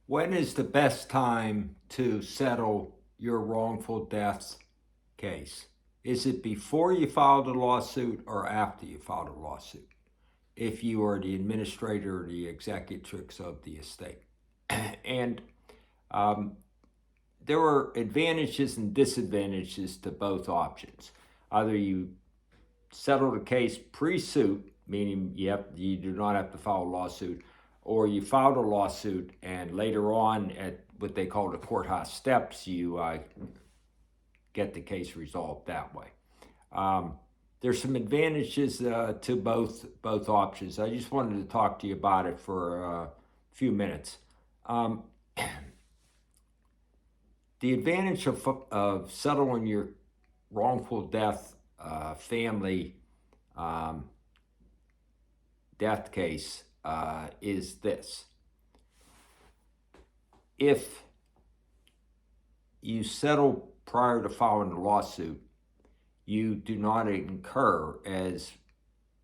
When is the best time to settle your wrongful death case? Is it before you filed a lawsuit or after you filed a lawsuit? If you are the administrator or the executrix of the estate. And um, there are advantages and disadvantages to both options. Either you settle the case pre-suit, meaning you do not have to file a lawsuit, or you filed a lawsuit and later on at what they call the courthouse steps, you get the case resolved that way. There's some advantages to both options. I just wanted to talk to you about it for a few minutes. The advantage of settling your wrongful death family death case is this. If you settle prior to filing a lawsuit, you do not incur as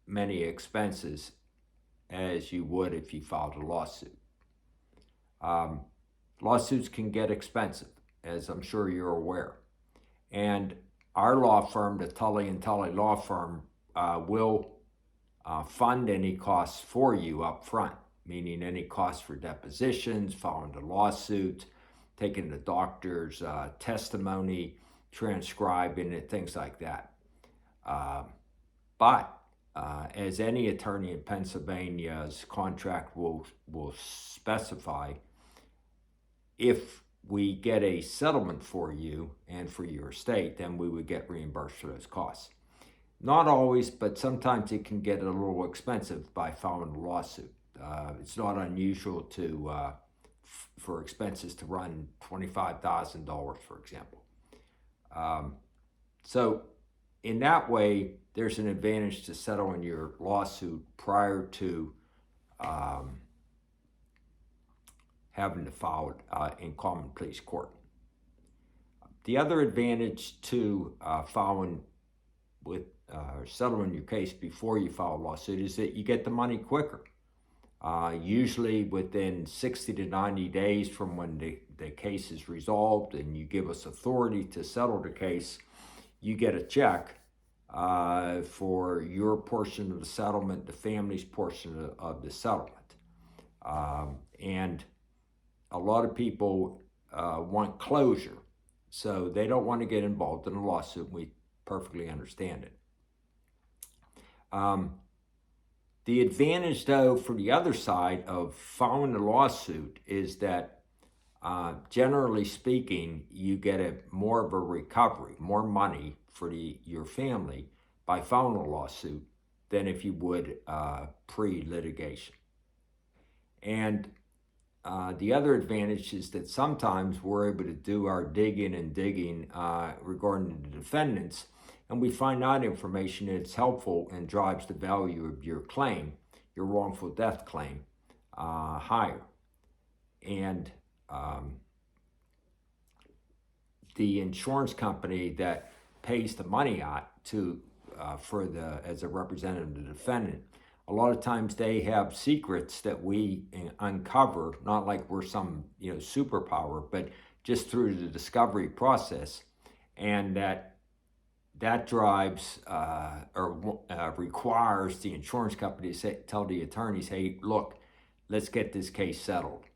many expenses as you would if you filed a lawsuit. Lawsuits can get expensive, as I'm sure you're aware. And our law firm, the Tully and Tully law firm, will fund any costs for you up front, meaning any costs for depositions, filing the lawsuit, taking the doctor's testimony, transcribing it, things like that. But as any attorney in Pennsylvania's contract will specify, if we get a settlement for you and for your estate, then we would get reimbursed for those costs. Not always, but sometimes it can get a little expensive by filing a lawsuit. It's not unusual for expenses to run $25,000, for example. So in that way, there's an advantage to settling your lawsuit prior to having to file it in common pleas court. The other advantage to filing with settling your case before you file a lawsuit is that you get the money quicker. Usually within 60 to 90 days from when the case is resolved and you give us authority to settle the case, you get a check for your portion of the settlement, the family's portion of the settlement. And a lot of people want closure, so they don't want to get involved in a lawsuit. We perfectly understand it. The advantage, though, for the other side of filing a lawsuit is that, generally speaking, you get more of a recovery, more money for your family by filing a lawsuit than if you would pre-litigation. And the other advantage is that sometimes we're able to do our digging regarding the defendants, and we find out information that's helpful and drives the value of your claim, your wrongful death claim, higher. And the insurance company that pays the money out as a representative of the defendant, a lot of times they have secrets that we uncover, not like we're some superpower, but just through the discovery process, and that drives or requires the insurance company to tell the attorneys, hey, look, let's get this case settled.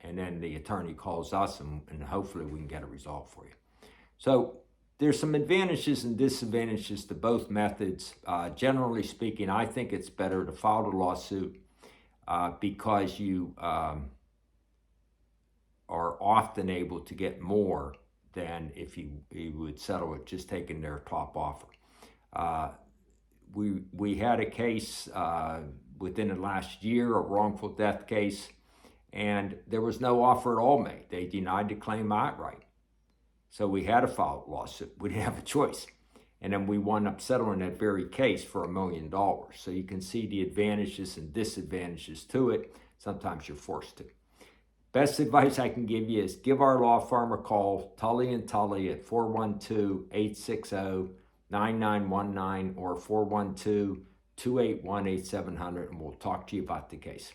And then the attorney calls us and hopefully we can get a result for you. So there's some advantages and disadvantages to both methods. Generally speaking, I think it's better to file a lawsuit because you are often able to get more than if you would settle it just taking their top offer. We had a case within the last year, a wrongful death case, and there was no offer at all made. They denied the claim outright. So we had to file a lawsuit. We didn't have a choice. And then we wound up settling that very case for $1 million. So you can see the advantages and disadvantages to it. Sometimes you're forced to. Best advice I can give you is give our law firm a call, Tully and Tully, at 412-860-9919 or 412-281-8700, and we'll talk to you about the case.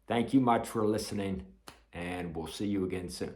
Thank you much for listening. and we'll see you again soon.